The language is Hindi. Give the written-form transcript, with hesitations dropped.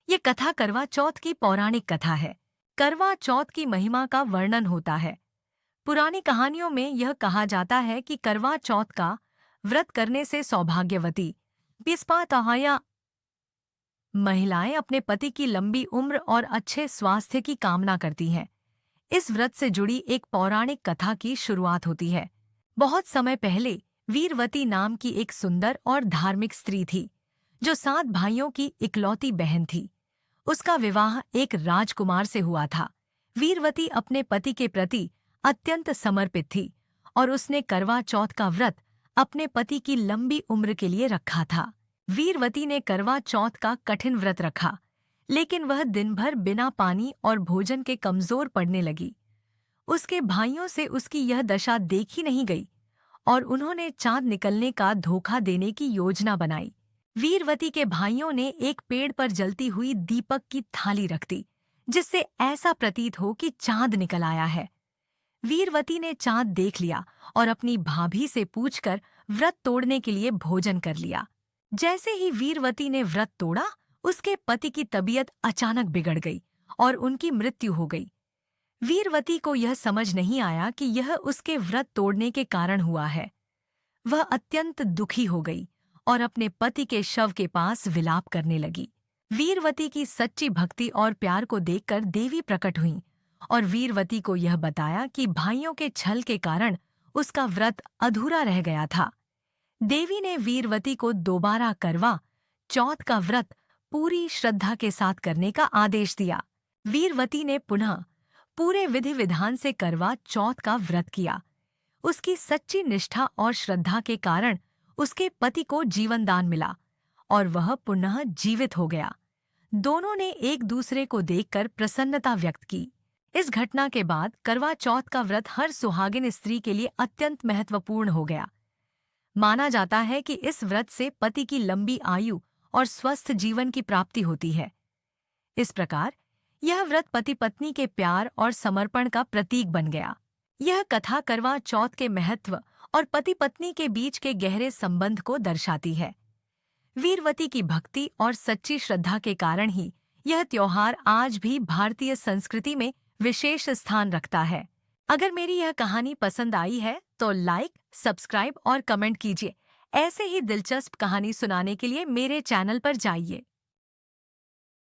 ये कथा करवा चौथ की पौराणिक कथा है। करवा चौथ की महिमा का वर्णन होता है। पुरानी कहानियों में यह कहा जाता है कि करवा चौथ का व्रत करने से सौभाग्यवती बिस्पा तहाया महिलाएं अपने पति की लंबी उम्र और अच्छे स्वास्थ्य की कामना करती हैं। इस व्रत से जुड़ी एक पौराणिक कथा की शुरुआत होती है। बहुत समय पहले वीरवती नाम की एक सुंदर और धार्मिक स्त्री थी, जो 7 भाइयों की इकलौती बहन थी। उसका विवाह एक राजकुमार से हुआ था। वीरवती अपने पति के प्रति अत्यंत समर्पित थी और उसने करवा चौथ का व्रत अपने पति की लंबी उम्र के लिए रखा था। वीरवती ने करवा चौथ का कठिन व्रत रखा, लेकिन वह दिन भर बिना पानी और भोजन के कमजोर पड़ने लगी। उसके भाइयों से उसकी यह दशा देखी नहीं गई और उन्होंने चांद निकलने का धोखा देने की योजना बनाई। वीरवती के भाइयों ने एक पेड़ पर जलती हुई दीपक की थाली रख दी, जिससे ऐसा प्रतीत हो कि चांद निकल आया है। वीरवती ने चांद देख लिया और अपनी भाभी से पूछकर व्रत तोड़ने के लिए भोजन कर लिया। जैसे ही वीरवती ने व्रत तोड़ा, उसके पति की तबीयत अचानक बिगड़ गई और उनकी मृत्यु हो गई। वीरवती को यह समझ नहीं आया कि यह उसके व्रत तोड़ने के कारण हुआ है। वह अत्यंत दुखी हो गई और अपने पति के शव के पास विलाप करने लगी। वीरवती की सच्ची भक्ति और प्यार को देखकर देवी प्रकट हुईं और वीरवती को यह बताया कि भाइयों के छल के कारण उसका व्रत अधूरा रह गया था। देवी ने वीरवती को दोबारा करवा चौथ का व्रत पूरी श्रद्धा के साथ करने का आदेश दिया। वीरवती ने पुनः पूरे विधि विधान से करवा चौथ का व्रत किया। उसकी सच्ची निष्ठा और श्रद्धा के कारण उसके पति को जीवन दान मिला और वह पुनः जीवित हो गया। दोनों ने एक दूसरे को देखकर प्रसन्नता व्यक्त की। इस घटना के बाद करवा चौथ का व्रत हर सुहागिन स्त्री के लिए अत्यंत महत्वपूर्ण हो गया। माना जाता है कि इस व्रत से पति की लंबी आयु और स्वस्थ जीवन की प्राप्ति होती है। इस प्रकार यह व्रत पति पत्नी के प्यार और समर्पण का प्रतीक बन गया। यह कथा करवा चौथ के महत्व और पति पत्नी के बीच के गहरे संबंध को दर्शाती है। वीरवती की भक्ति और सच्ची श्रद्धा के कारण ही यह त्योहार आज भी भारतीय संस्कृति में विशेष स्थान रखता है। अगर मेरी यह कहानी पसंद आई है तो लाइक, सब्सक्राइब और कमेंट कीजिए। ऐसे ही दिलचस्प कहानी सुनाने के लिए मेरे चैनल पर जाइए।